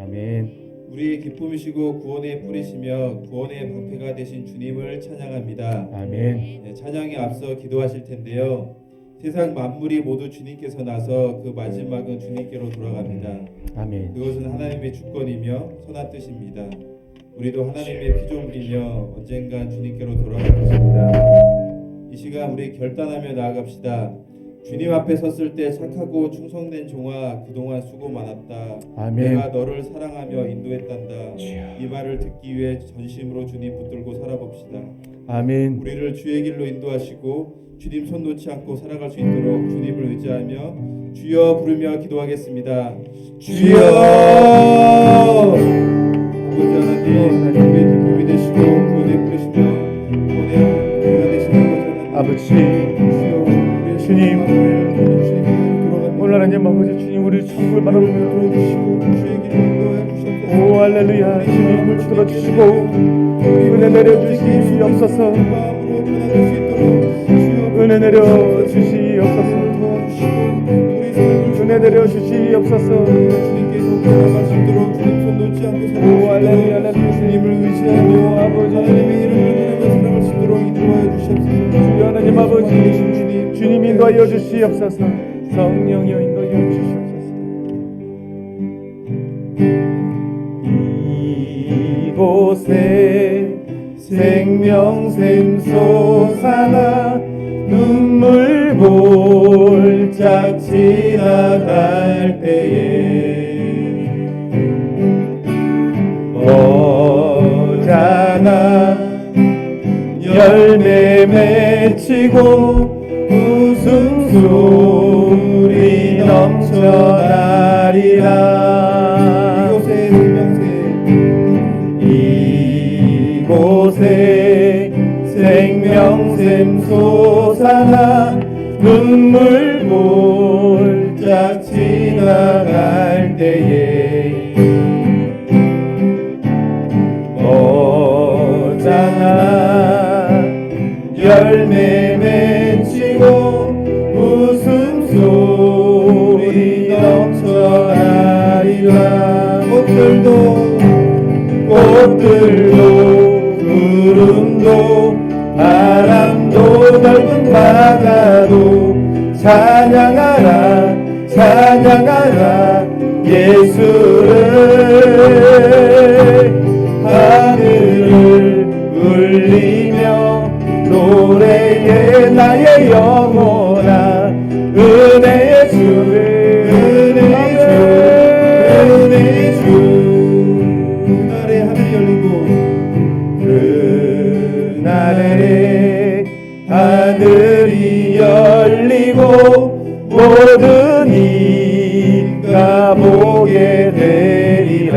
아멘. 우리의 기쁨이시고 구원의 뿌리시며 구원의 방패가 되신 주님을 찬양합니다. 아멘. 네, 찬양에 앞서 기도하실 텐데요. 세상 만물이 모두 주님께서 나서 그 마지막은 주님께로 돌아갑니다. 아멘. 그것은 하나님의 주권이며 선한 뜻입니다. 우리도 하나님의 피조물이며 언젠간 주님께로 돌아갈 것입니다. 이 시간 우리 결단하며 나아갑시다. 주님 앞에 섰을 때 착하고 충성된 종아, 그동안 수고 많았다. 아멘. 내가 너를 사랑하며 인도했단다. 이 말을 듣기 위해 전심으로 주님 붙들고 살아봅시다. 아멘. 우리를 주의 길로 인도하시고 주님 손 놓지 않고 살아갈 수 있도록 주님을 의지하며 주여 부르며 기도하겠습니다. 주여! 아버지 하나님, 우리의 기쁨이 되시고 구원의 뿌리시며 구원의 방패가 되시는 아버지, 주님, 오늘 하나님 아버지 주님 우리 천국을 바라보며 들어주시고 주의 길로 인도해 주셨옵소서. 오 할렐루야. 주님을 붙들어 주시고 은혜 내려 주시옵소서. 마음으로 변화될 수 있도록 주여 은혜 내려 주시옵소서. 은혜 내려 주시옵소서. 주님께서 돌아갈 수 있도록 주님 손 놓지 않고 오 할렐루야. 살아갈 수 있도록 주님을 의지하며 아버지 하나님의 이름을 부르며 살아갈 수 있도록 인도하여 주시옵소서. 주여 하나님 아버지 주님, 주님 인도하여 주시옵소서. 성령여 인도하여 주시옵소서. 이곳에 생명샘 솟아나 눈물 볼짝 지나갈 때에 어자나 열매 맺히고 웃음소리 넘쳐나리라. 이곳에 생명샘 솟아나 눈물 볼짝 지나갈 때에 어장아 열매 맺히고 웃음소리 넘쳐나리라. 꽃들도 구름도 바람도 넓은 바다도 찬양하라 찬양하라 예수를. 하늘을 울리며 노래해 나의 영혼아 은혜의 주 은혜의 주 은혜의 주. 그날에 하늘이 열리고 그날에 하늘이 열리고 모든 이가 보게 되리라.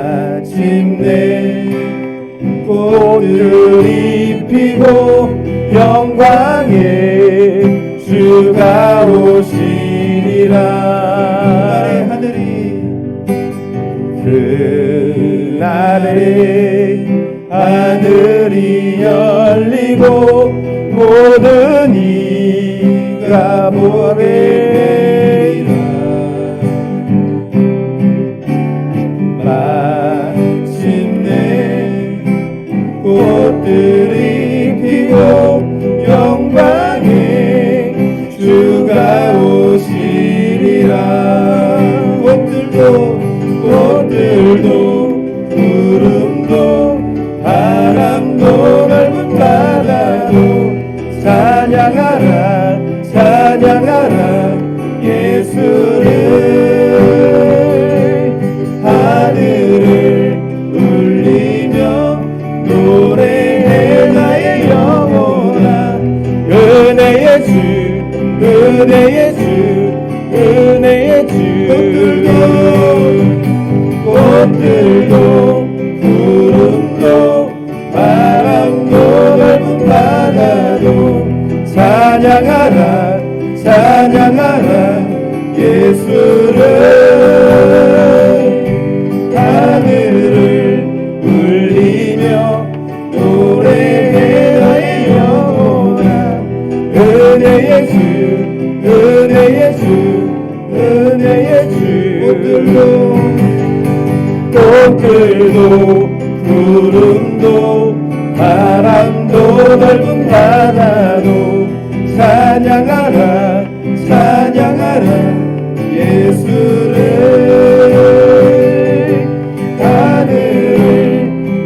마침내 꽃들이 피고 영광의 주가 오시리라. 그날에 하늘이 열리고 모든 이가 보게 되리라. 마침내 꽃들이 피고 영광의 주가 오시리라. 꽃들도 구름도 바람도 넓은 바다도 찬양하라 찬양하라 예수를. 하늘을 울리며 노래해 나의 영혼아 은혜의 주 은혜의 주 은혜의 주. 꽃들도 구름도 바람도 넓은 바다도 찬양하라 찬양하라 예수를. 하늘을 울리며 노래해 나의 영혼아 은혜의 주 은혜의 주 은혜의 주 꽃들도 꽃들도 구름도 바람도 넓은 바다도 찬양하라 찬양하라 예수를 하늘을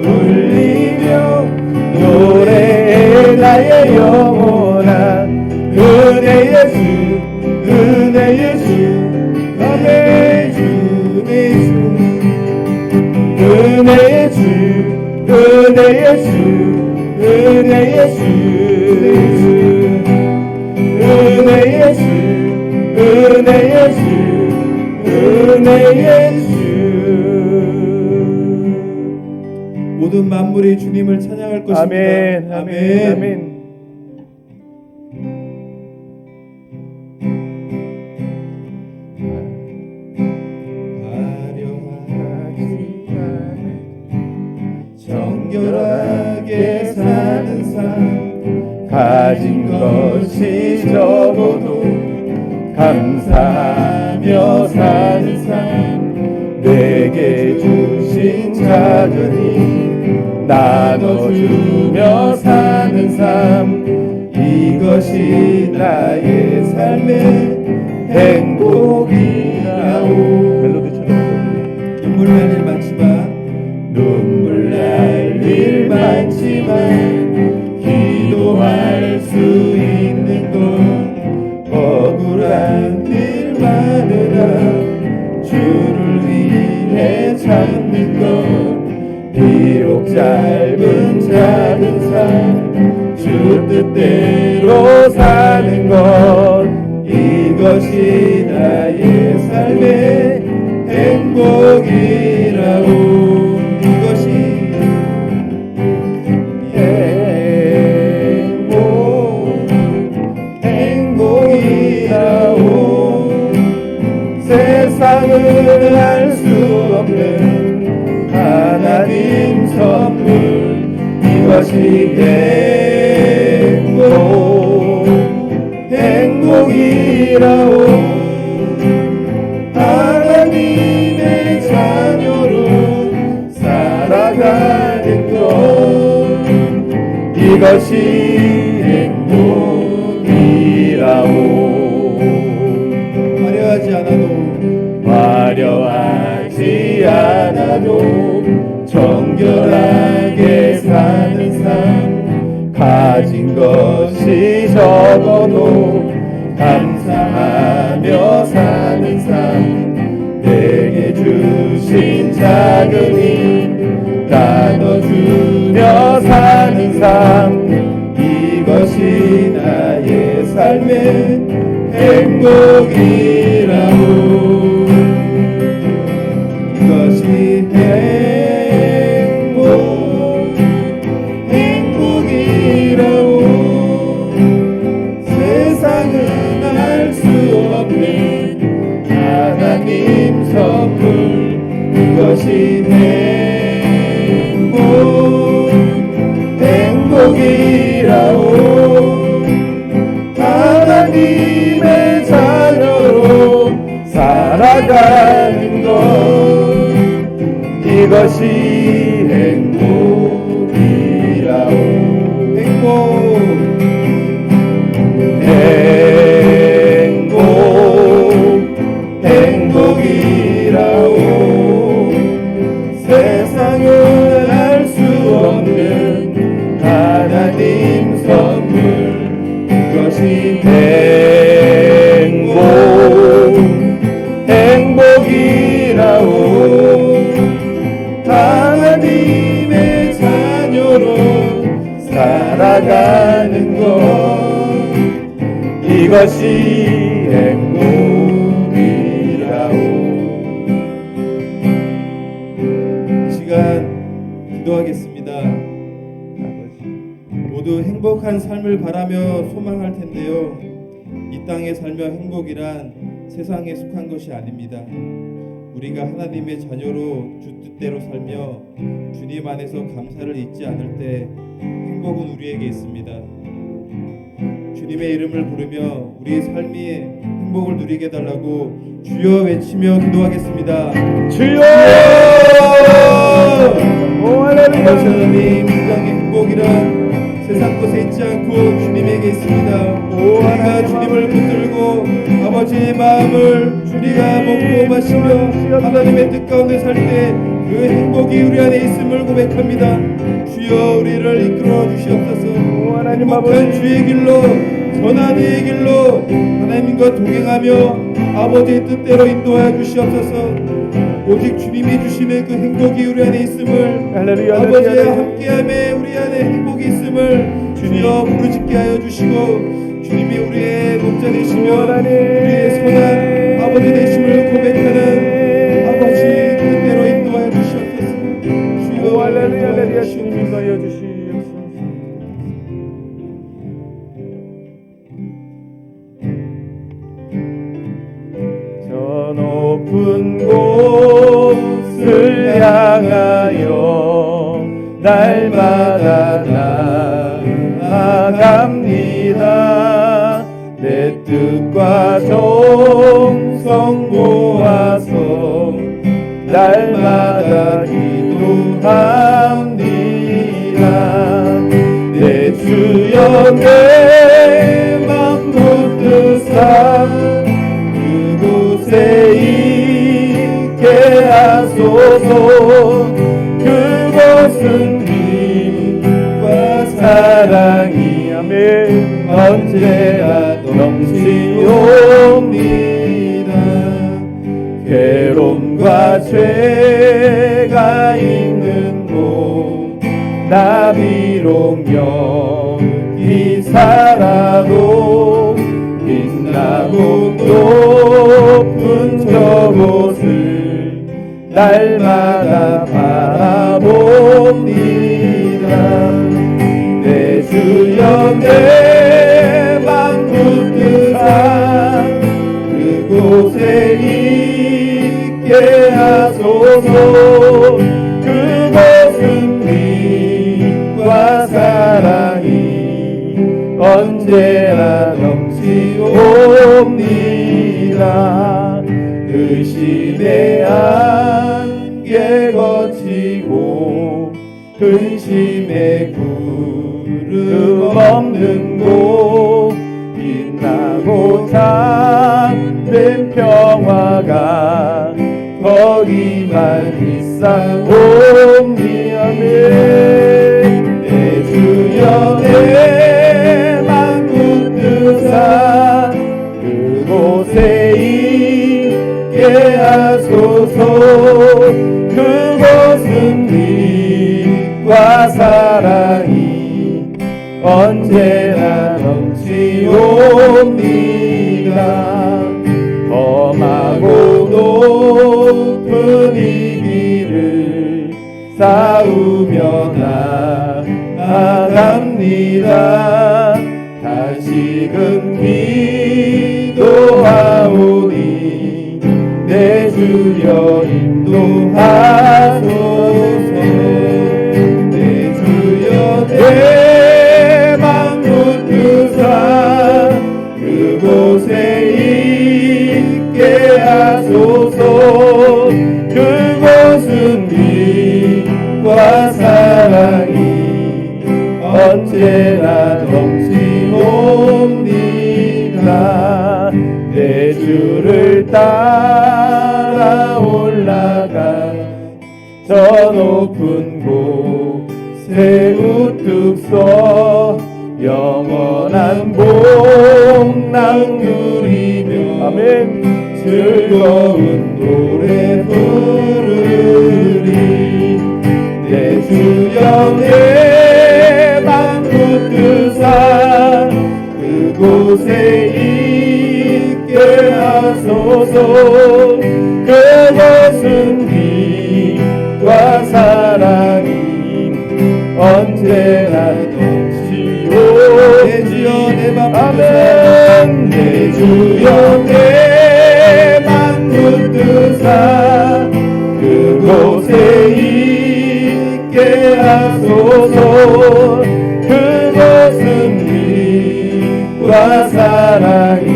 울리며 노래해 나의 영혼아 은혜의 주 은혜의 주 은혜의 주 은혜의 주 은혜의 주 은혜의 주 은혜의 주 은혜의 주 은혜의 주 모든 만물이 주님을 찬양할 것입니다. 아멘 아멘 아멘. 정결하게 사는 삶 가진 것이 적어도 감사하며 사는 삶 내게 주신 작은 힘 나눠주며 사는 삶 이것이 나의 삶의 행복이라오. 멜로디처럼 눈물 날 일 많지만 눈물 날 일 많지만 기도할 수 있는 것 억울한 일 많으나 주를 위해 참는 것 비록 짧은 작은 삶 주 뜻대로 사는 것 이것이 나의 삶의 행복이라고. 세상은 알 수 없는 하나님 선물 이것이 행복이라오. 하나님의 자녀로 살아가는 것 이것이 행복이라오. 화려하지 않아도 정결하게 사는 삶 가진 것이 적어도 감사하며 사는 삶 내게 주신 작은 힘 나눠주며 사는 삶 이것이 나의 삶의 행복이라고. 이것이 행복이라고. 세상은 알 수 없는 하나님 선물 이것이 행복이라고. 하나님의 자녀로 살아가는 것 이것이 행복이라오. 행복이라오. 세상은 알 수 없는 하나님 선물 이것이 행복이라오. 하나님의 자녀로 살아가는 것 이것이 행복이라오. 이 시간 기도하겠습니다. 모두 행복한 삶을 바라며 소망할 텐데요. 이 땅에 살며 행복이란 세상에 속한 것이 아닙니다. 우리가 하나님의 자녀로 주 뜻대로 살며 주님 안에서 감사를 잊지 않을 때 행복은 우리에게 있습니다. 주님의 이름을 부르며 우리의 삶이 행복을 누리게 해달라고 주여 외치며 기도하겠습니다. 주여! 오 아버지 할렐루야! 하나님, 인간의 행복이란 세상 것에 있지 않고 주님에게 있습니다. 우리가 주님을 붙들고 아버지의 마음을 우리가 먹고 마시며 하나님의 뜻 가운데 살 때 그 행복이 우리 안에 있음을 고백합니다. 주여 우리를 이끌어 주시옵소서. 하나님 행복한 아버지, 주의 길로, 선한 이의 길로 하나님과 동행하며 아버지의 뜻대로 인도하여 주시옵소서. 오직 주님이 주시는 그 행복이 우리 안에 있음을, 할렐루야, 아버지와 할렐루야. 함께함에 우리 안에 행복이 있음을 주여 부르짖게 하여 주시고, 주님이 우리의 목자 되시며 우리의 선한 아버지 되심을 고백하는 아버지 뜻대로 인도하여 주시옵소서. 주여 할렐루야, 할렐루야. 주님 인도하여 주시옵소서. 저 높은 곳을 향하여 날마다 나아갑니다. 내 뜻과 정성 모아서 날마다 기도합니다. 내 주여 내 맘 붙드사 그곳에 있게 하소서. 그곳은 빛과 사랑이 아멘 언제나 넘치옵니다. 괴로움과 죄가 있는 곳 나 비록 여기 살아도 빛나고 높은 저곳을 날마다 바라봅니다. 내 주여 내 맘 붙드사 그곳에 있게 하소서. 그곳은 빛과 사랑이 언제나 넘치옵니다. 의심의 안개 거치고 근심의 구름 없는 곳 빛나고 참된 평화가 거기만 있사옵니. 아멘. 내 주여 내 맘 붙드사 그곳에 있게 하소서. 그곳은 빛과 사랑이 언제나 넘치옵니다. 험하고 높은 이 길을 싸우며 나아갑니다. 다시금 기도하오니 내 주여 인도하소서. 내 주여 내 맘 붙드사 그곳에 있게 하소서. 그곳은 빛과 사랑이 언제나 넘치옵니다. 내 주를 따라 올라가 저 높은 곳에 우뚝 서 영원한 복락 누리며 아멘 즐거운 노래 부르리. 내 주여 내 맘 붙드사 그곳에 있게 하소서. 그곳은 빛과 사랑이 언제나 넘치오. 내 주여 내 맘 아멘. 내 주여 내 맘 붙드사 그곳에 있게 하소서. 그곳은 빛과 사랑이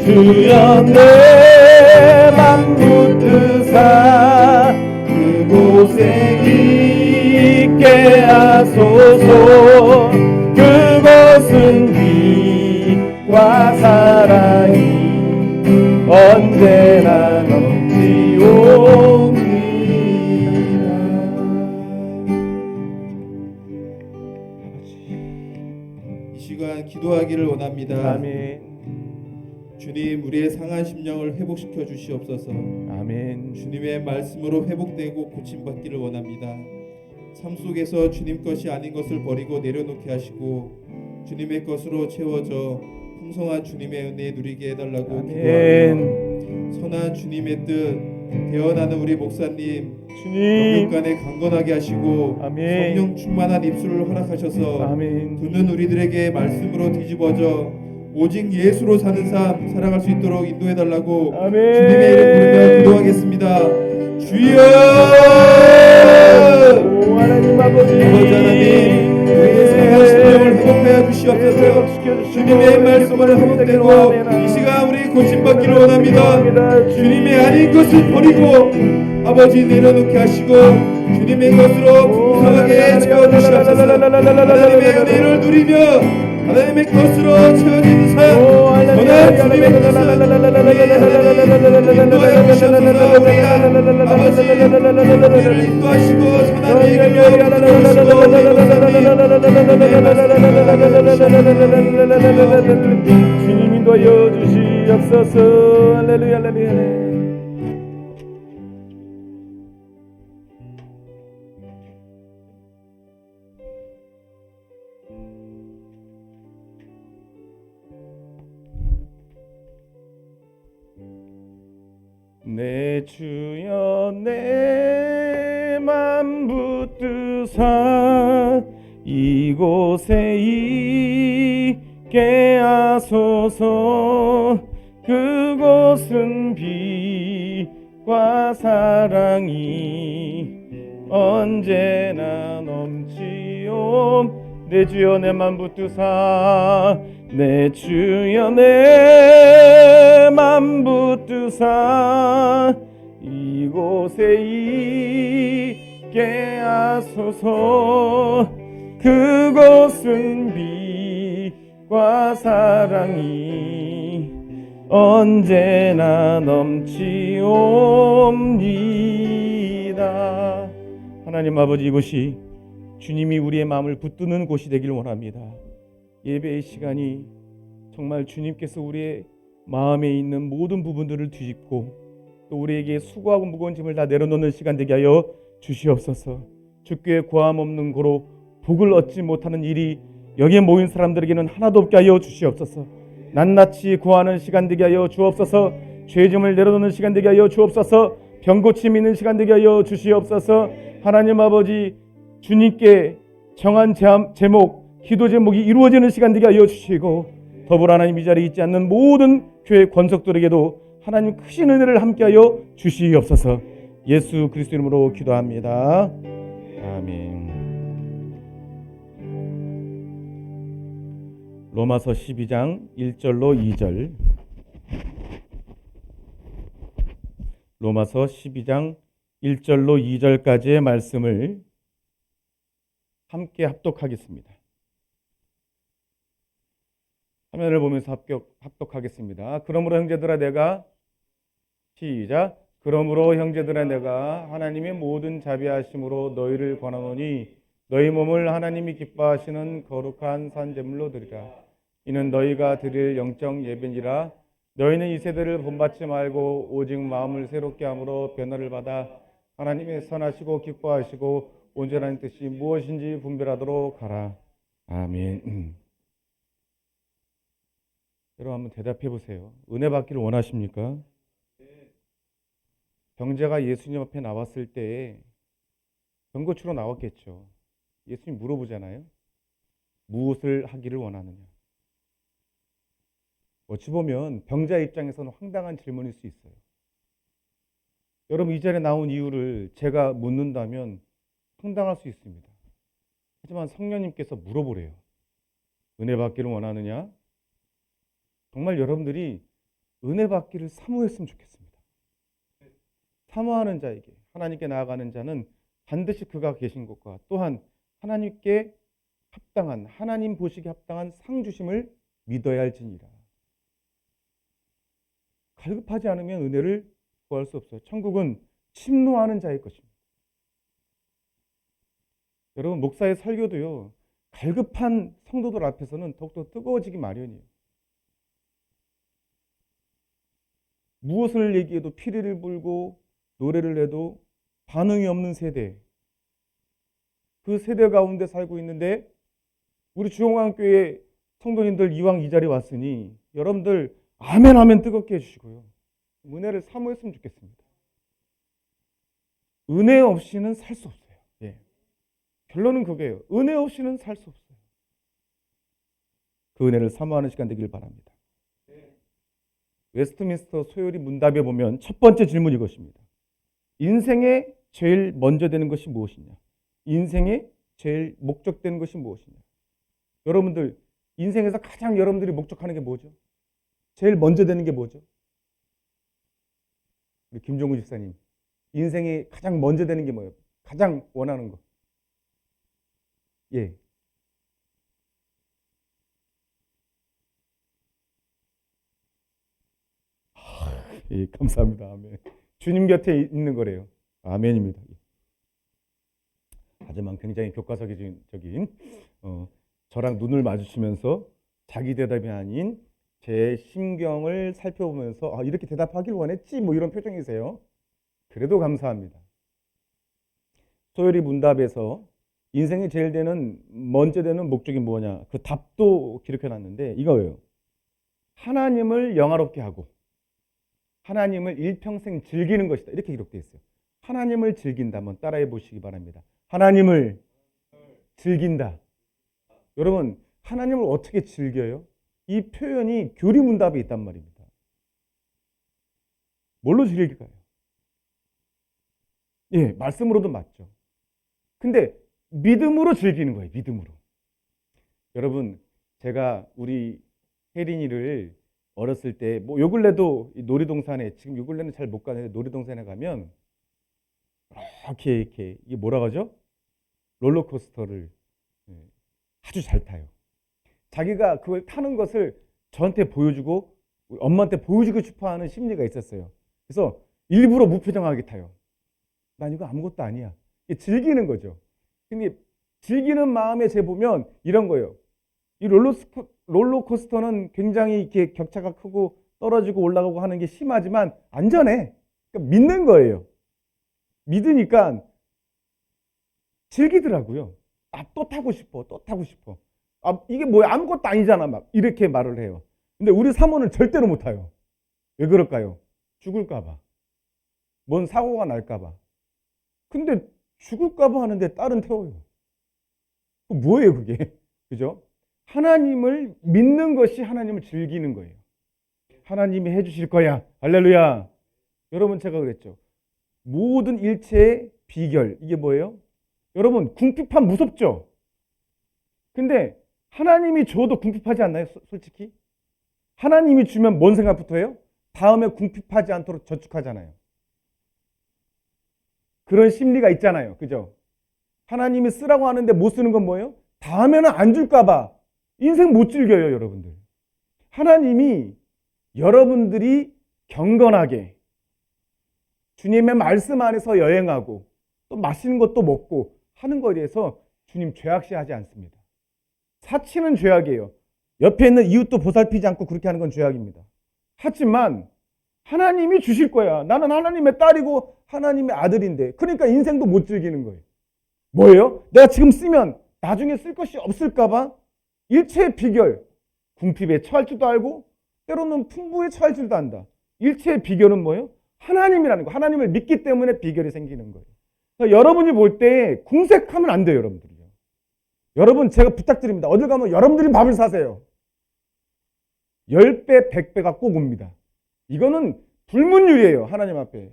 주여 내 맘 붙드사 그곳에 있게 하소서. 그곳은 빛과 사랑이 언제나 넘치옵니다. 이 시간 기도하기를 원합니다. 아멘. 주님, 우리의 상한 심령을 회복시켜 주시옵소서. 아멘. 주님의 말씀으로 회복되고 고침받기를 원합니다. 삶 속에서 주님 것이 아닌 것을 버리고 내려놓게 하시고 주님의 것으로 채워져 풍성한 주님의 은혜 누리게 해달라고 기도하며 선한 주님의 뜻 되어나는 우리 목사님 주님 영육간에 강건하게 하시고 아멘. 성령 충만한 입술을 허락하셔서 아멘. 두 눈 우리들에게 말씀으로 뒤집어져 오직 예수로 사는 삶 살아갈 수 있도록 인도해달라고 아멘. 주님의 이름 부르며 기도하겠습니다. 주여! 오 하나님 아버지 하나님, 우리의 상한 심령을 회복하여 주시옵소서. 주님의 말씀으로 회복되고 이 시간 우리 고침받기를 원합니다. 주님의 아닌 것을 버리고 아버지 내려놓게 하시고 주님의 것으로 풍성하게 채워주시옵소서. 하나님의 은혜를 누리며 하나님의 것으로 채워지는 삶 선한 주님의 뜻을 인도하여 주시옵소서. 우리가 아버지 우리를 인도하시고 선한 일을 주님 인도하여 주시옵소서. 할렐루야 할렐루야. 내 주여 내 맘 붙드사 이곳에 있게 하소서. 그곳은 빛과 사랑이 언제나 넘치옵. 내 주여 내 맘 붙드사 내 주여 내 맘 붙드사 이곳에 있게 하소서. 그곳은 빛과 사랑이 언제나 넘치옵니다. 하나님 아버지, 이곳이 주님이 우리의 마음을 붙드는 곳이 되길 원합니다. 예배의 시간이 정말 주님께서 우리의 마음에 있는 모든 부분들을 뒤집고 또 우리에게 수고하고 무거운 짐을 다 내려놓는 시간 되게 하여 주시옵소서. 주께 구함 없는 고로 복을 얻지 못하는 일이 여기에 모인 사람들에게는 하나도 없게 하여 주시옵소서. 낱낱이 구하는 시간 되게 하여 주옵소서. 죄짐을 내려놓는 시간 되게 하여 주옵소서. 병고침 있는 시간 되게 하여 주시옵소서. 하나님 아버지, 주님께 정한 제목, 기도 제목이 이루어지는 시간 되게 하여 주시고 더불어 하나님 이 자리에 있지 않는 모든 교회 권속들에게도 하나님 크신 은혜를 함께하여 주시옵소서. 예수 그리스도 이름으로 기도합니다. 아멘. 로마서 12장 1절로 2절. 로마서 12장 1절로 2절까지의 말씀을 함께 합독하겠습니다. 화면을 보면서 합독하겠습니다. 그러므로 형제들아 내가 시작. 그러므로 형제들아 내가 하나님의 모든 자비하심으로 너희를 권하노니 너희 몸을 하나님이 기뻐하시는 거룩한 산제물로 드리라. 이는 너희가 드릴 영적 예배니라. 너희는 이 세대를 본받지 말고 오직 마음을 새롭게 함으로 변화를 받아 하나님의 선하시고 기뻐하시고 온전한 뜻이 무엇인지 분별하도록 하라. 아멘. 여러분 한번 대답해 보세요. 은혜 받기를 원하십니까? 병자가 예수님 앞에 나왔을 때 병고치로 나왔겠죠. 예수님 물어보잖아요. 무엇을 하기를 원하느냐. 어찌 보면 병자 입장에서는 황당한 질문일 수 있어요. 여러분 이 자리에 나온 이유를 제가 묻는다면 황당할 수 있습니다. 하지만 성령님께서 물어보래요. 은혜 받기를 원하느냐? 정말 여러분들이 은혜 받기를 사모했으면 좋겠습니다. 사모하는 자에게, 하나님께 나아가는 자는 반드시 그가 계신 것과 또한 하나님께 합당한, 하나님 보시기에 합당한 상 주심을 믿어야 할지니라. 갈급하지 않으면 은혜를 구할 수 없어요. 천국은 침노하는 자의 것입니다. 여러분, 목사의 설교도요, 갈급한 성도들 앞에서는 더욱더 뜨거워지기 마련이에요. 무엇을 얘기해도 피리를 불고 노래를 해도 반응이 없는 세대, 그 세대 가운데 살고 있는데 우리 주영왕교회 성도님들 이왕 이 자리에 왔으니 여러분들 아멘 아멘 뜨겁게 해주시고요. 은혜를 사모했으면 좋겠습니다. 은혜 없이는 살 수 없어요. 예. 결론은 그게요. 은혜 없이는 살 수 없어요. 그 은혜를 사모하는 시간 되길 바랍니다. 웨스트민스터 소요리 문답에 보면 첫 번째 질문이 이것입니다. 인생에 제일 먼저 되는 것이 무엇이냐? 인생에 제일 목적되는 것이 무엇이냐? 여러분들 인생에서 가장 여러분들이 목적하는 게 뭐죠? 제일 먼저 되는 게 뭐죠? 우리 김종우 집사님, 인생에 가장 먼저 되는 게 뭐예요? 가장 원하는 거. 예. 예, 감사합니다. 아멘. 주님 곁에 있는 거래요. 아멘입니다. 하지만 굉장히 교과서적인 저랑 눈을 마주치면서 자기 대답이 아닌 제 심경을 살펴보면서 이렇게 대답하길 원했지 뭐 이런 표정이세요. 그래도 감사합니다. 소요리 문답에서 인생에 제일 먼저 되는 목적이 뭐냐, 그 답도 기록해 놨는데 이거예요. 하나님을 영화롭게 하고 하나님을 일평생 즐기는 것이다. 이렇게 기록되어 있어요. 하나님을 즐긴다. 한번 따라해 보시기 바랍니다. 하나님을 즐긴다. 여러분, 하나님을 어떻게 즐겨요? 이 표현이 교리문답에 있단 말입니다. 뭘로 즐길까요? 예, 말씀으로도 맞죠. 근데 믿음으로 즐기는 거예요. 믿음으로. 여러분, 제가 우리 혜린이를 어렸을 때, 뭐 요 근래도 놀이동산에, 지금 요 근래는 잘 못 가는데 놀이동산에 가면 이렇게 이게 뭐라고 하죠? 롤러코스터를 아주 잘 타요. 자기가 그걸 타는 것을 저한테 보여주고 엄마한테 보여주고 싶어하는 심리가 있었어요. 그래서 일부러 무표정하게 타요. 난 이거 아무것도 아니야. 즐기는 거죠. 근데 즐기는 마음에 재보면 이런 거예요. 이 롤러코스터는 굉장히 이렇게 격차가 크고 떨어지고 올라가고 하는 게 심하지만 안전해. 그러니까 믿는 거예요. 믿으니까 즐기더라고요. 또 타고 싶어. 또 타고 싶어. 이게 뭐야? 아무것도 아니잖아. 막 이렇게 말을 해요. 근데 우리 사모는 절대로 못 타요. 왜 그럴까요? 죽을까봐. 뭔 사고가 날까봐. 근데 죽을까봐 하는데 딸은 태워요. 뭐예요, 그게? 그죠? 하나님을 믿는 것이 하나님을 즐기는 거예요. 하나님이 해주실 거야. 할렐루야. 여러분, 제가 그랬죠. 모든 일체의 비결. 이게 뭐예요? 여러분, 궁핍함 무섭죠? 근데 하나님이 줘도 궁핍하지 않나요? 솔직히? 하나님이 주면 뭔 생각부터 해요? 다음에 궁핍하지 않도록 저축하잖아요. 그런 심리가 있잖아요. 그죠? 하나님이 쓰라고 하는데 못 쓰는 건 뭐예요? 다음에는 안 줄까 봐. 인생 못 즐겨요, 여러분들. 하나님이 여러분들이 경건하게 주님의 말씀 안에서 여행하고 또 맛있는 것도 먹고 하는 거에 대해서 주님 죄악시하지 않습니다. 사치는 죄악이에요. 옆에 있는 이웃도 보살피지 않고 그렇게 하는 건 죄악입니다. 하지만 하나님이 주실 거야. 나는 하나님의 딸이고 하나님의 아들인데. 그러니까 인생도 못 즐기는 거예요. 뭐예요? 내가 지금 쓰면 나중에 쓸 것이 없을까 봐 일체의 비결. 궁핍에 처할 줄도 알고 때로는 풍부에 처할 줄도 안다. 일체의 비결은 뭐예요? 하나님이라는 거. 하나님을 믿기 때문에 비결이 생기는 거예요. 그러니까 여러분이 볼 때 궁색하면 안 돼요, 여러분들이요. 여러분, 제가 부탁드립니다. 어딜 가면 여러분들이 밥을 사세요. 10배, 100배가 꼭 옵니다. 이거는 불문율이에요, 하나님 앞에.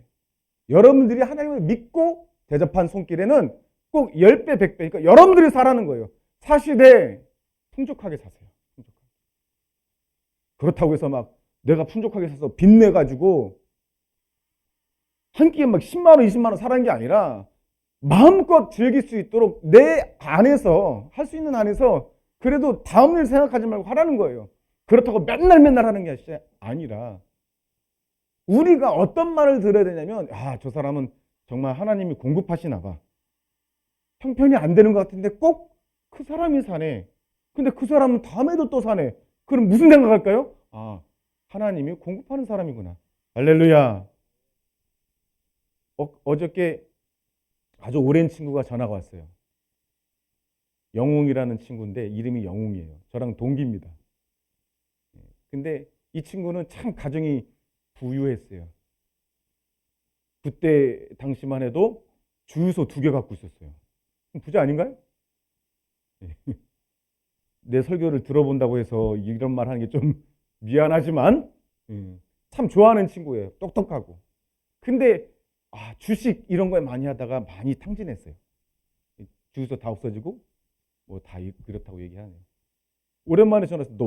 여러분들이 하나님을 믿고 대접한 손길에는 꼭 10배, 100배. 그러니까 여러분들이 사라는 거예요. 사시되 풍족하게 사세요. 풍족하게. 그렇다고 해서 막 내가 풍족하게 사서 빚내가지고 한 끼에 막 10만 원, 20만 원 사라는 게 아니라 마음껏 즐길 수 있도록 내 안에서, 할 수 있는 안에서 그래도 다음 일 생각하지 말고 하라는 거예요. 그렇다고 맨날 하는 게 아니라 우리가 어떤 말을 들어야 되냐면, 저 사람은 정말 하나님이 공급하시나 봐. 형편이 안 되는 것 같은데 꼭 그 사람이 사네. 근데 그 사람은 다음에도 또 사네. 그럼 무슨 생각할까요? 하나님이 공급하는 사람이구나. 할렐루야. 어저께 아주 오랜 친구가 전화가 왔어요. 영웅이라는 친구인데 이름이 영웅이에요. 저랑 동기입니다. 근데 이 친구는 참 가정이 부유했어요. 그때 당시만 해도 주유소 2개 갖고 있었어요. 부자 아닌가요? 내 설교를 들어본다고 해서 이런 말 하는 게 좀 미안하지만 참 좋아하는 친구예요. 똑똑하고. 근데 주식 이런 거에 많이 하다가 많이 탕진했어요. 주유소 다 없어지고 뭐 다 그렇다고 얘기하네요. 오랜만에 전화해서 너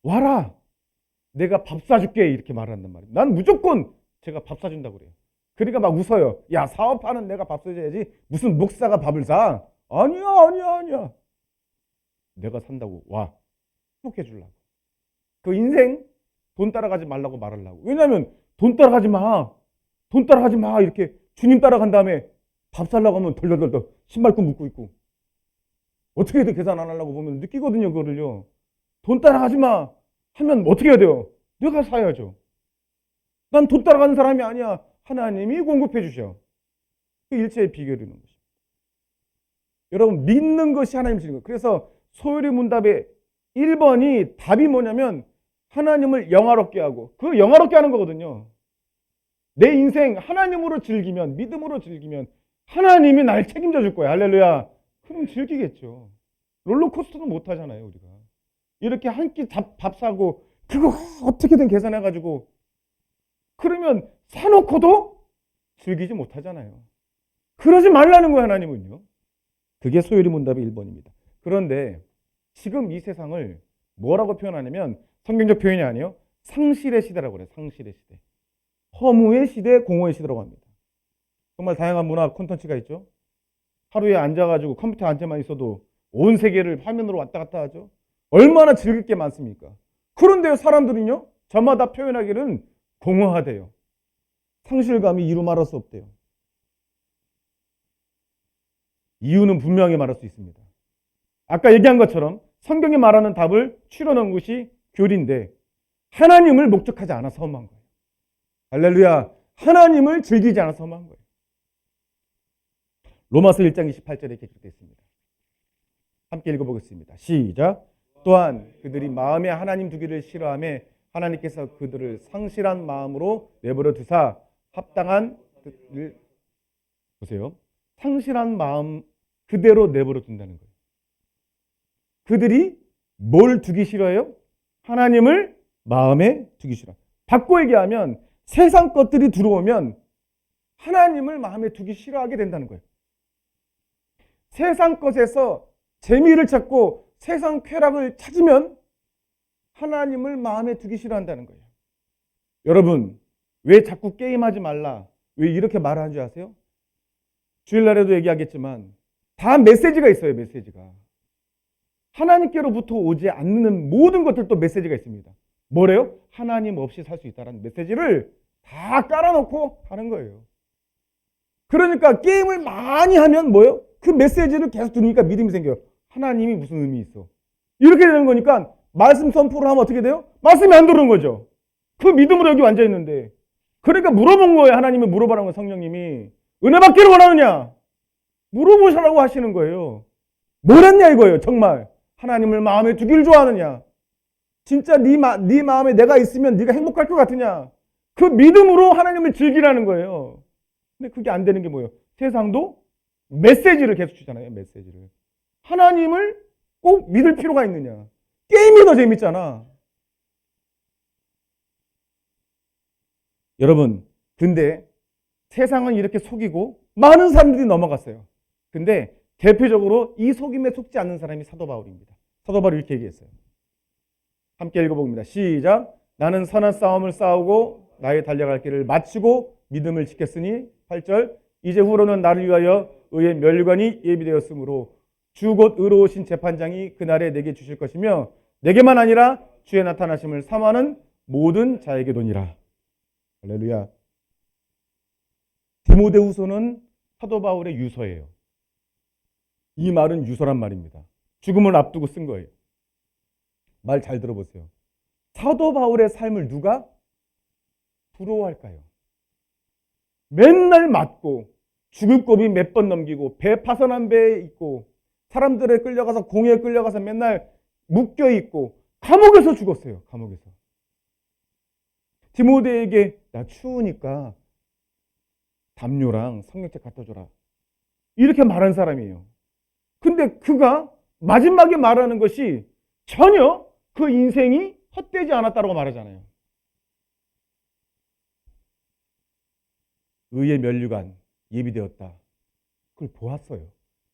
와라. 내가 밥 사줄게 이렇게 말한단 말이에요. 난 무조건 제가 밥 사준다고 그래요. 그러니까 막 웃어요. 야, 사업하는 내가 밥 사줘야지 무슨 목사가 밥을 사? 아니야. 내가 산다고 와. 행복해 주려고. 그 인생 돈 따라가지 말라고 말하려고. 왜냐하면 돈 따라가지 마 이렇게 주님 따라간 다음에 밥 살라고 하면 덜덜덜 신발끈 묶고 있고 어떻게든 계산 안 하려고 보면 느끼거든요. 그거를요. 돈 따라가지 마 하면 어떻게 해야 돼요? 내가 사야죠. 난 돈 따라가는 사람이 아니야. 하나님이 공급해 주셔. 그 일체의 비결이 있는 것입니다. 여러분 믿는 것이 하나님 주신 거. 그래서 소요리 문답의 1번이 답이 뭐냐면 하나님을 영화롭게 하고 그 영화롭게 하는 거거든요. 내 인생 하나님으로 즐기면 믿음으로 즐기면 하나님이 날 책임져 줄 거야. 할렐루야. 그럼 즐기겠죠. 롤러코스터도 못 하잖아요. 우리가. 이렇게 한 끼 밥 사고 그거 어떻게든 계산해가지고 그러면 사놓고도 즐기지 못하잖아요. 그러지 말라는 거예요. 하나님은요. 그게 소요리 문답의 1번입니다. 그런데 지금 이 세상을 뭐라고 표현하냐면 성경적 표현이 아니에요. 상실의 시대라고 그래요. 상실의 시대. 허무의 시대, 공허의 시대라고 합니다. 정말 다양한 문화 콘텐츠가 있죠. 하루에 앉아가지고 컴퓨터 앉아만 있어도 온 세계를 화면으로 왔다 갔다 하죠. 얼마나 즐길 게 많습니까? 그런데요, 사람들은요, 저마다 표현하기는 공허하대요. 상실감이 이루 말할 수 없대요. 이유는 분명히 말할 수 있습니다. 아까 얘기한 것처럼 성경이 말하는 답을 추려놓은 것이 교리인데 하나님을 목적하지 않아서 허무한 거예요. 할렐루야. 하나님을 즐기지 않아서 허무한 거예요. 로마서 1장 28절에 이렇게 기록되어 있습니다. 함께 읽어보겠습니다. 시작. 또한 그들이 마음에 하나님 두기를 싫어하며 하나님께서 그들을 상실한 마음으로 내버려 두사 합당한 뜻을 보세요. 상실한 마음 그대로 내버려 둔다는 거예요. 그들이 뭘 두기 싫어해요? 하나님을 마음에 두기 싫어. 바꿔 얘기하면 세상 것들이 들어오면 하나님을 마음에 두기 싫어하게 된다는 거예요. 세상 것에서 재미를 찾고 세상 쾌락을 찾으면 하나님을 마음에 두기 싫어한다는 거예요. 여러분, 왜 자꾸 게임하지 말라? 왜 이렇게 말하는 줄 아세요? 주일날에도 얘기하겠지만 다 메시지가 있어요. 메시지가. 하나님께로부터 오지 않는 모든 것들도 메시지가 있습니다. 뭐래요? 하나님 없이 살 수 있다는 메시지를 다 깔아놓고 하는 거예요. 그러니까 게임을 많이 하면 뭐예요? 그 메시지를 계속 들으니까 믿음이 생겨요. 하나님이 무슨 의미 있어? 이렇게 되는 거니까 말씀 선포를 하면 어떻게 돼요? 말씀이 안 들어오는 거죠. 그 믿음으로 여기 앉아 있는데. 그러니까 물어본 거예요. 하나님이 물어보라는 거예요. 성령님이. 은혜 받기를 원하느냐? 물어보시라고 하시는 거예요. 뭘 했냐 이거예요. 정말. 하나님을 마음에 두기를 좋아하느냐? 진짜 네 마음에 내가 있으면 네가 행복할 것 같으냐? 그 믿음으로 하나님을 즐기라는 거예요. 근데 그게 안 되는 게 뭐예요? 세상도 메시지를 계속 주잖아요. 메시지를. 하나님을 꼭 믿을 필요가 있느냐? 게임이 더 재밌잖아. 여러분, 근데 세상은 이렇게 속이고 많은 사람들이 넘어갔어요. 근데 대표적으로 이 속임에 속지 않는 사람이 사도 바울입니다. 사도 바울이 이렇게 얘기했어요. 함께 읽어봅니다. 시작. 나는 선한 싸움을 싸우고 나의 달려갈 길을 마치고 믿음을 지켰으니 8절 이제 후로는 나를 위하여 의의 멸관이 예비되었으므로 주 곧 의로우신 재판장이 그날에 내게 주실 것이며 내게만 아니라 주의 나타나심을 사모하는 모든 자에게도니라. 할렐루야. 디모데후서는 사도 바울의 유서예요. 이 말은 유서란 말입니다. 죽음을 앞두고 쓴 거예요. 말 잘 들어보세요. 사도 바울의 삶을 누가 부러워할까요? 맨날 맞고 죽을 고비 몇 번 넘기고 배 파손한 배에 있고 사람들에 끌려가서 공에 끌려가서 맨날 묶여 있고 감옥에서 죽었어요. 감옥에서. 디모데에게 나 추우니까 담요랑 성경책 갖다 줘라. 이렇게 말한 사람이에요. 근데 그가 마지막에 말하는 것이 전혀 그 인생이 헛되지 않았다고 말하잖아요. 의의 면류관 예비되었다. 그걸 보았어요.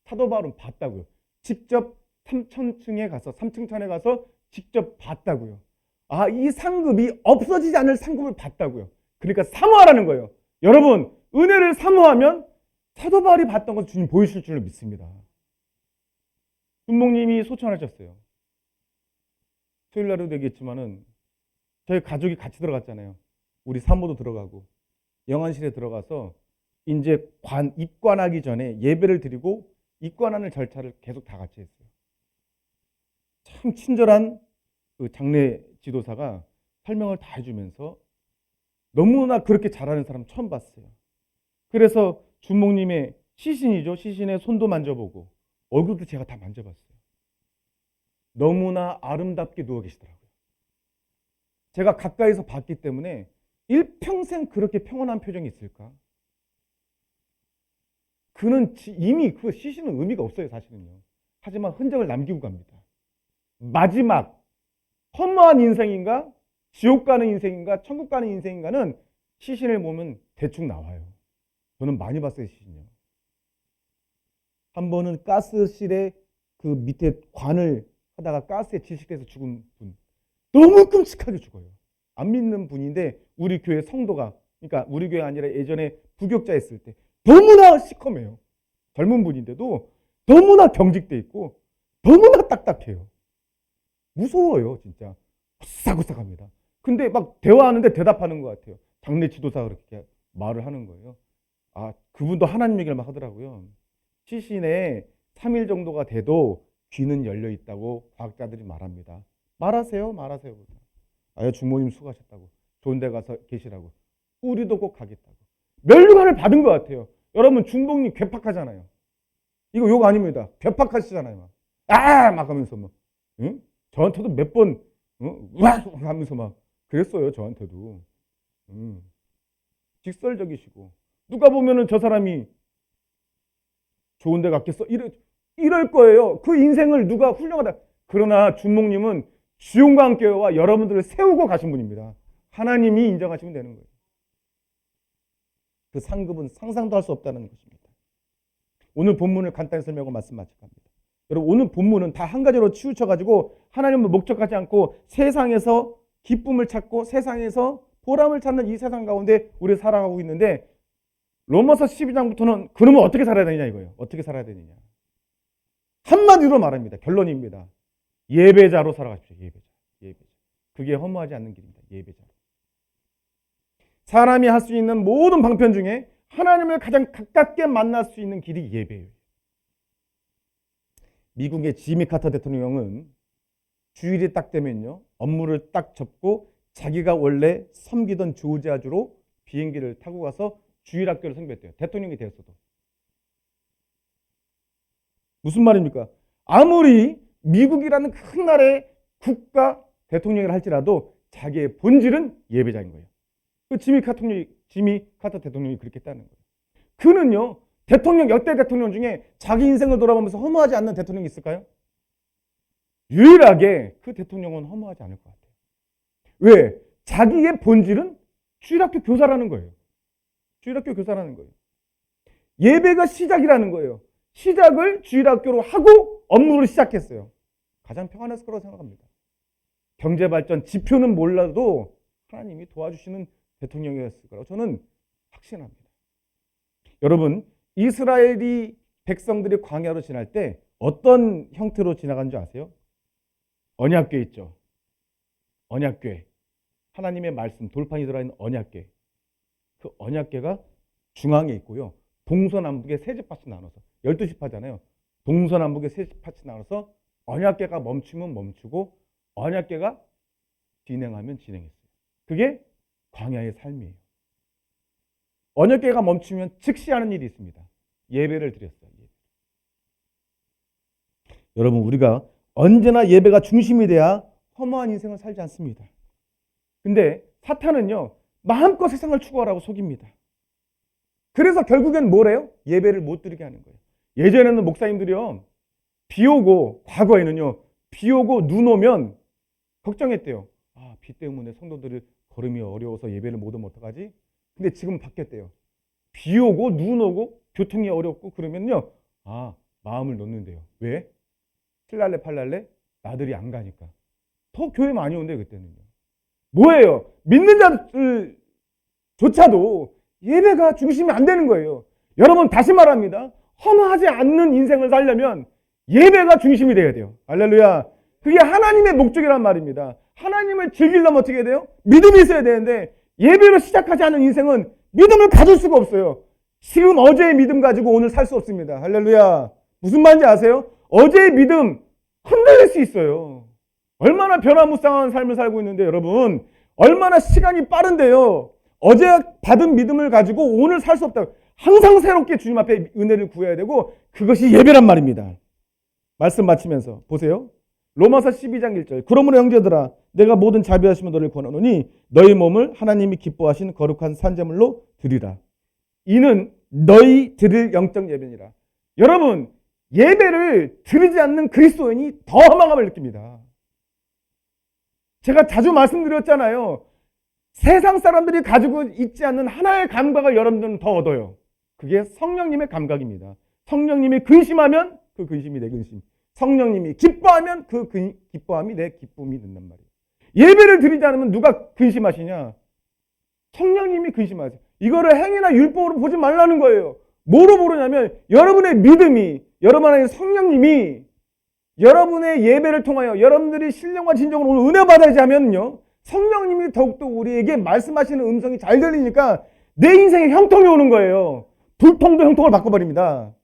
사도 바울은 봤다고요. 직접 3층에 가서 직접 봤다고요. 아, 이 상급이 없어지지 않을 상급을 봤다고요. 그러니까 사모하라는 거예요. 여러분, 은혜를 사모하면 사도 바울이 봤던 것을 주님 보이실 줄로 믿습니다. 준목님이 소천하셨어요. 토요일 날도 되겠지만은 저희 가족이 같이 들어갔잖아요. 우리 사모도 들어가고 영안실에 들어가서 이제 입관하기 전에 예배를 드리고 입관하는 절차를 계속 다 같이 했어요. 참 친절한 그 장례 지도사가 설명을 다 해주면서 너무나 그렇게 잘하는 사람 처음 봤어요. 그래서 준목님의 시신이죠. 시신의 손도 만져보고 얼굴도 제가 다 만져봤어요. 너무나 아름답게 누워 계시더라고요. 제가 가까이서 봤기 때문에 일평생 그렇게 평온한 표정이 있을까? 그는 이미 그 시신은 의미가 없어요, 사실은요. 하지만 흔적을 남기고 갑니다. 마지막 허무한 인생인가? 지옥 가는 인생인가? 천국 가는 인생인가는 시신을 보면 대충 나와요. 저는 많이 봤어요, 시신이요. 한 번은 가스실에 그 밑에 관을 하다가 가스에 질식돼서 죽은 분. 너무 끔찍하게 죽어요. 안 믿는 분인데 우리 교회 성도가, 그러니까 우리 교회 아니라 예전에 부교육자 했을 때 너무나 시커매요. 젊은 분인데도 너무나 경직돼 있고 너무나 딱딱해요. 무서워요, 진짜. 오싹오싹합니다. 근데 막 대화하는데 대답하는 것 같아요. 장례 지도사가 그렇게 말을 하는 거예요. 아, 그분도 하나님 얘기를 막 하더라고요. 시신에 3일 정도가 돼도 귀는 열려 있다고 과학자들이 말합니다. 말하세요. 아유, 주모님 수고하셨다고. 좋은 데 가서 계시라고. 우리도 꼭 가겠다고. 면류관을 받은 것 같아요. 여러분, 중복님 괴팍하잖아요. 이거 욕 아닙니다. 괴팍하시잖아요. 막 하면서 막. 응? 저한테도 몇 번, 으악 하면서 막 그랬어요. 저한테도. 직설적이시고. 누가 보면은 저 사람이 좋은 데 갔겠어? 이럴 거예요. 그 인생을 누가 훌륭하다. 그러나 준목님은 주용과 함께와 여러분들을 세우고 가신 분입니다. 하나님이 인정하시면 되는 거예요. 그 상급은 상상도 할 수 없다는 것입니다. 오늘 본문을 간단히 설명하고 말씀 마치갑니다. 여러분, 오늘 본문은 다 한 가지로 치우쳐가지고 하나님을 목적하지 않고 세상에서 기쁨을 찾고 세상에서 보람을 찾는 이 세상 가운데 우리 살아가고 있는데, 로마서 12장부터는 그러면 어떻게 살아야 되느냐 이거예요. 어떻게 살아야 되느냐. 한마디로 말합니다. 결론입니다. 예배자로 살아가십시오. 예배자. 그게 허무하지 않는 길입니다. 예배자로. 사람이 할 수 있는 모든 방편 중에 하나님을 가장 가깝게 만날 수 있는 길이 예배예요. 미국의 지미 카터 대통령은 주일이 딱 되면요, 업무를 딱 접고 자기가 원래 섬기던 조지아주로 비행기를 타고 가서 주일학교를 섬겼대요. 대통령이 되었어도. 무슨 말입니까? 아무리 미국이라는 큰 나라의 국가 대통령이라 할지라도 자기의 본질은 예배자인 거예요. 그 지미 카터 대통령이 그렇게 했다는 거예요. 그는요, 대통령, 역대 대통령 중에 자기 인생을 돌아보면서 허무하지 않는 대통령이 있을까요? 유일하게 그 대통령은 허무하지 않을 것 같아요. 왜? 자기의 본질은 주일학교 교사라는 거예요. 주일학교 교사라는 거예요. 예배가 시작이라는 거예요. 시작을 주일학교로 하고 업무를 시작했어요. 가장 평안했을 거라고 생각합니다. 경제 발전 지표는 몰라도 하나님이 도와주시는 대통령이었을 거라고 저는 확신합니다. 여러분, 이스라엘이 백성들이 광야로 지날 때 어떤 형태로 지나간 줄 아세요? 언약궤 있죠. 언약궤. 하나님의 말씀, 돌판이 들어있는 언약궤. 그 언약궤가 중앙에 있고요. 동서남북에 세 지파씩 나눠서 12지파잖아요. 동서남북에 세 지파씩 나눠서 언약궤가 멈추면 멈추고 언약궤가 진행하면 진행했어요. 그게 광야의 삶이에요. 언약궤가 멈추면 즉시 하는 일이 있습니다. 예배를 드렸어요. 여러분, 우리가 언제나 예배가 중심이 돼야 허무한 인생을 살지 않습니다. 근데 사탄은요, 마음껏 세상을 추구하라고 속입니다. 그래서 결국엔 뭐래요? 예배를 못 드리게 하는 거예요. 예전에는 목사님들이요, 비 오고, 과거에는요, 비 오고 눈 오면 걱정했대요. 아, 비 때문에 성도들이 걸음이 어려워서 예배를 못 오면 어떡하지? 근데 지금 바뀌었대요. 비 오고 눈 오고 교통이 어렵고 그러면요, 아, 마음을 놓는데요. 왜? 7날래 8날래 나들이 안 가니까. 더 교회 많이 온대 그때는요. 뭐예요? 믿는 자들조차도 예배가 중심이 안 되는 거예요. 여러분, 다시 말합니다. 허무하지 않는 인생을 살려면 예배가 중심이 돼야 돼요. 할렐루야. 그게 하나님의 목적이란 말입니다. 하나님을 즐기려면 어떻게 해야 돼요? 믿음이 있어야 되는데 예배로 시작하지 않은 인생은 믿음을 가질 수가 없어요. 지금 어제의 믿음 가지고 오늘 살 수 없습니다. 할렐루야. 무슨 말인지 아세요? 어제의 믿음 흔들릴 수 있어요. 얼마나 변화무쌍한 삶을 살고 있는데 여러분, 얼마나 시간이 빠른데요. 어제 받은 믿음을 가지고 오늘 살 수 없다. 항상 새롭게 주님 앞에 은혜를 구해야 되고 그것이 예배란 말입니다. 말씀 마치면서 보세요. 로마서 12장 1절. 그러므로 형제들아, 내가 모든 자비하시면 너를 권하노니 너희 몸을 하나님이 기뻐하신 거룩한 산제물로 드리라. 이는 너희 드릴 영적 예배니라. 여러분, 예배를 드리지 않는 그리스도인이 더 허망함을 느낍니다. 제가 자주 말씀드렸잖아요. 세상 사람들이 가지고 있지 않는 하나의 감각을 여러분들은 더 얻어요. 그게 성령님의 감각입니다. 성령님이 근심하면 그 근심이 내 근심. 성령님이 기뻐하면 그 기뻐함이 내 기쁨이 된단 말이에요. 예배를 드리지 않으면 누가 근심하시냐? 성령님이 근심하세요. 이거를 행위나 율법으로 보지 말라는 거예요. 뭐로 보느냐면 여러분의 믿음이, 여러분의 성령님이 여러분의 예배를 통하여 여러분들이 신령과 진정으로 오늘 은혜 받아야지 하면요, 성령님이 더욱더 우리에게 말씀하시는 음성이 잘 들리니까 내 인생에 형통이 오는 거예요. 불통도 형통을 바꿔버립니다.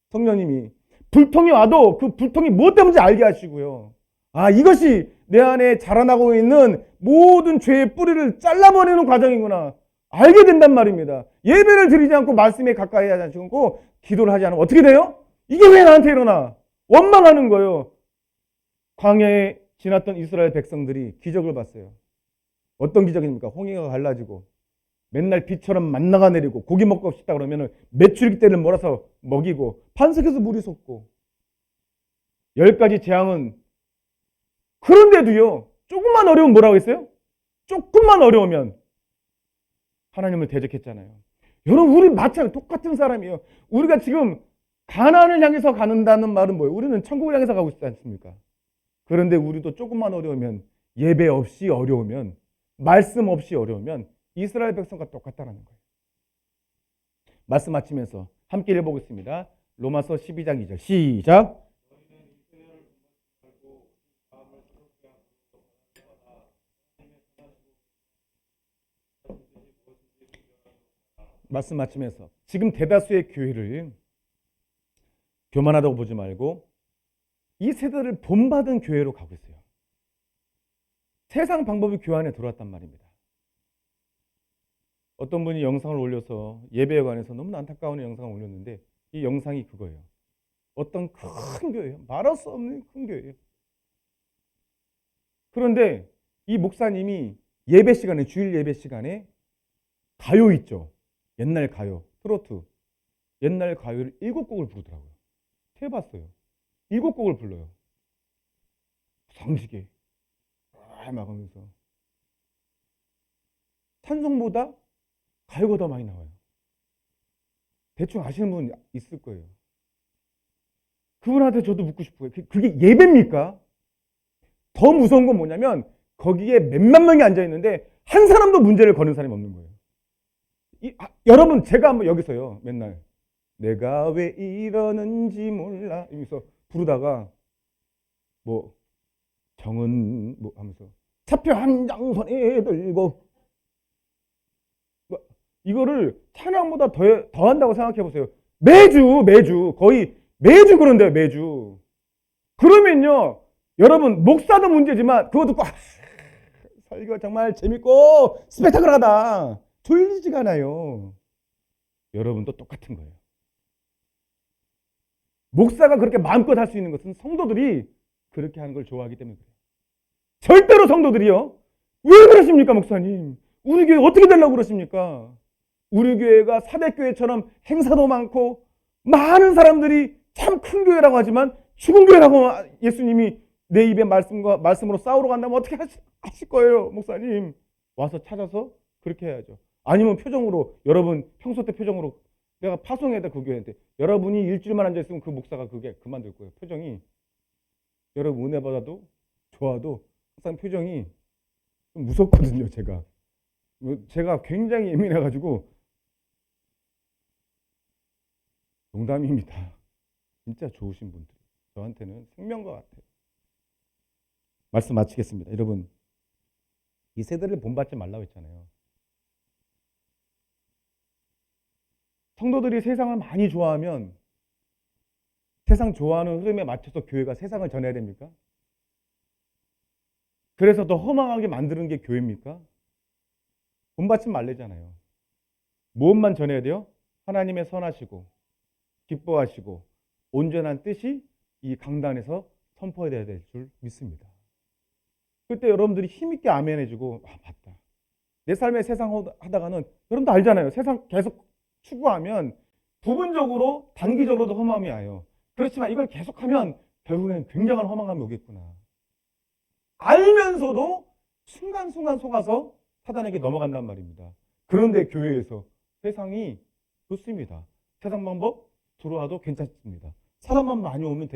성령님이. 불통이 와도 그 불통이 무엇 때문인지 알게 하시고요. 아, 이것이 내 안에 자라나고 있는 모든 죄의 뿌리를 잘라버리는 과정이구나. 알게 된단 말입니다. 예배를 드리지 않고 말씀에 가까이 하지 않고 기도를 하지 않으면 어떻게 돼요? 이게 왜 나한테 일어나? 원망하는 거예요. 광야에 지났던 이스라엘 백성들이 기적을 봤어요. 어떤 기적입니까? 홍해가 갈라지고 맨날 비처럼 만나가 내리고 고기 먹고 싶다 그러면 메추리기 떼를 몰아서 먹이고 반석에서 물이 솟고 10가지 재앙은, 그런데도요, 조금만 어려우면 뭐라고 했어요? 조금만 어려우면 하나님을 대적했잖아요. 여러분, 우리 마찬가지 똑같은 사람이에요. 우리가 지금 가나안을 향해서 가는다는 말은 뭐예요? 우리는 천국을 향해서 가고 있지 않습니까? 그런데 우리도 조금만 어려우면, 예배 없이 어려우면, 말씀 없이 어려우면 이스라엘 백성과 똑같다는 거예요. 말씀 마치면서 함께 읽어보겠습니다. 로마서 12장 2절 시작. 말씀 마치면서 지금 대다수의 교회를 교만하다고 보지 말고 이 세대를 본받은 교회로 가고 있어요. 세상 방법이 교회 안에 들어왔단 말입니다. 어떤 분이 영상을 올려서 예배에 관해서 너무 안타까운 영상을 올렸는데 이 영상이 그거예요. 어떤 큰 교회예요. 말할 수 없는 큰 교회예요. 그런데 이 목사님이 예배 시간에, 주일 예배 시간에 가요 있죠. 옛날 가요, 트로트. 옛날 가요를 7곡을 부르더라고요. 해봤어요. 7곡을 불러요. 성지게 막 하면서 찬송보다 가요가 더 많이 나와요. 대충 아시는 분 있을 거예요. 그분한테 저도 묻고 싶어요. 그게 예배입니까? 더 무서운 건 뭐냐면 거기에 몇만 명이 앉아 있는데 한 사람도 문제를 거는 사람이 없는 거예요. 여러분, 제가 한번 여기서요, 맨날 내가 왜 이러는지 몰라 이러면서 부르다가 뭐 정은 뭐 하면서 차표 한 장 손에 들고 뭐 이거를 찬양보다 더 한다고 생각해 보세요. 매주 거의 매주 그런데요, 매주. 그러면요, 여러분, 목사도 문제지만 그거 듣고 설교 정말 재밌고 스펙타클하다 졸리지가 않아요. 여러분도 똑같은 거예요. 목사가 그렇게 마음껏 할 수 있는 것은 성도들이 그렇게 하는 걸 좋아하기 때문에 그래요. 절대로 성도들이요, 왜 그러십니까 목사님? 우리 교회 어떻게 되려고 그러십니까? 우리 교회가 사대교회처럼 행사도 많고 많은 사람들이 참 큰 교회라고 하지만 죽은 교회라고 예수님이 내 입에 말씀으로 싸우러 간다면 어떻게 하실 거예요 목사님? 와서 찾아서 그렇게 해야죠. 아니면 표정으로, 여러분 평소 때 표정으로 내가 파송해야 돼 그 교회한테. 여러분이 일주일만 앉아있으면 그 목사가 그게 그만둘 거예요. 표정이, 여러분 은혜 받아도 좋아도 항상 표정이 좀 무섭거든요. 제가 굉장히 예민해가지고. 농담입니다. 진짜 좋으신 분들, 저한테는 생명과 같아요. 말씀 마치겠습니다. 여러분, 이 세대를 본받지 말라고 했잖아요. 성도들이 세상을 많이 좋아하면 세상 좋아하는 흐름에 맞춰서 교회가 세상을 전해야 됩니까? 그래서 더 허망하게 만드는 게 교회입니까? 본받지 말래잖아요. 무엇만 전해야 돼요? 하나님의 선하시고 기뻐하시고 온전한 뜻이 이 강단에서 선포해야 될 줄 믿습니다. 그때 여러분들이 힘있게 아멘해주고, 맞다. 내 삶의 세상 하다가는, 여러분도 알잖아요. 세상 계속 추구하면 부분적으로 단기적으로도 허망함이 와요. 그렇지만 이걸 계속하면 결국에는 굉장한 허망함이 오겠구나. 알면서도 순간순간 속아서 사단에게 넘어간단 말입니다. 그런데 교회에서 세상이 좋습니다. 세상 방법 들어와도 괜찮습니다. 사람만 많이 오면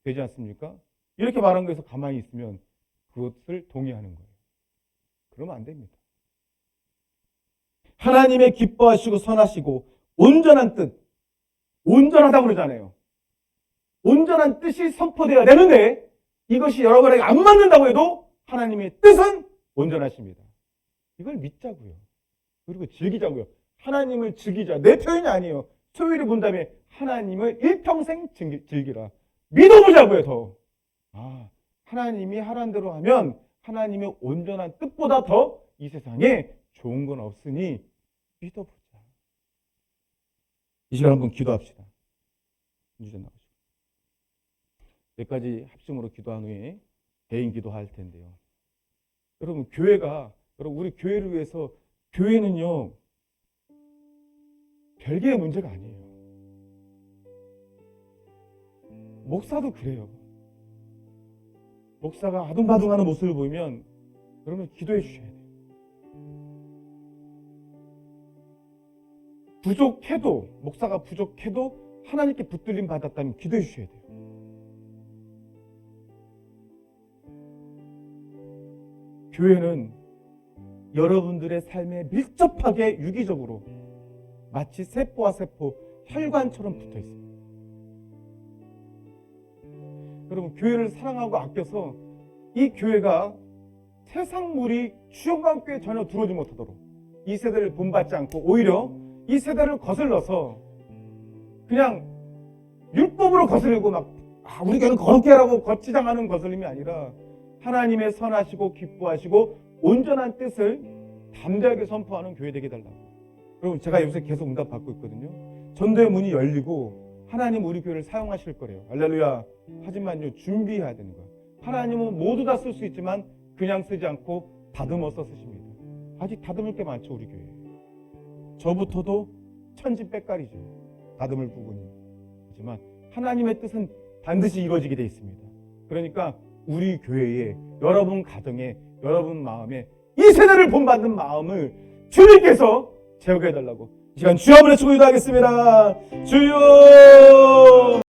되지 않습니까? 이렇게 말한 거에서 가만히 있으면 그것을 동의하는 거예요. 그러면 안 됩니다. 하나님의 기뻐하시고 선하시고 온전한 뜻, 온전하다고 그러잖아요. 온전한 뜻이 선포되어야 되는데 이것이 여러분에게 안 맞는다고 해도 하나님의 뜻은 온전하십니다. 이걸 믿자고요. 그리고 즐기자고요. 하나님을 즐기자. 내 표현이 아니에요. 소위를 본다면 하나님을 일평생 즐기라. 믿어보자고요. 더. 하나님이 하라는 대로 하면 하나님의 온전한 뜻보다 더 이 세상에 좋은 건 없으니 믿어보자. 이 시간 한번 기도합시다. 이제 나가시고. 여기까지 합심으로 기도한 후에 개인 기도할 텐데요. 여러분, 우리 교회를 위해서, 교회는요, 별개의 문제가 아니에요. 목사도 그래요. 목사가 아둥바둥하는 모습을 보이면 여러분 기도해 주셔야 돼요. 목사가 부족해도 하나님께 붙들림 받았다면 기도해 주셔야 돼요. 교회는 여러분들의 삶에 밀접하게 유기적으로 마치 세포와 세포, 혈관처럼 붙어 있습니다. 여러분, 교회를 사랑하고 아껴서 이 교회가 세상 물이 주영과 함께 전혀 들어오지 못하도록 이 세대를 본받지 않고 오히려 이 세대를 거슬러서 그냥 율법으로 거슬리고 우리 교회는 거룩해 라고 거치장하는 거슬림이 아니라 하나님의 선하시고 기뻐하시고 온전한 뜻을 담대하게 선포하는 교회 되게 해달라고. 여러분, 제가 요새 계속 응답 받고 있거든요. 전도의 문이 열리고 하나님 우리 교회를 사용하실 거래요. 할렐루야. 하지만요, 준비해야 되는 거예요. 하나님은 모두 다 쓸 수 있지만 그냥 쓰지 않고 다듬어서 쓰십니다. 아직 다듬을 게 많죠, 우리 교회. 저부터도 천지백갈이죠. 다듬을 부분이. 하지만 하나님의 뜻은 반드시 이루어지게 되어 있습니다. 그러니까 우리 교회에, 여러분 가정에, 여러분 마음에 이 세대를 본받는 마음을 주님께서 채우게 해달라고 이 시간 주여 한번 외치고 기도하겠습니다. 주여.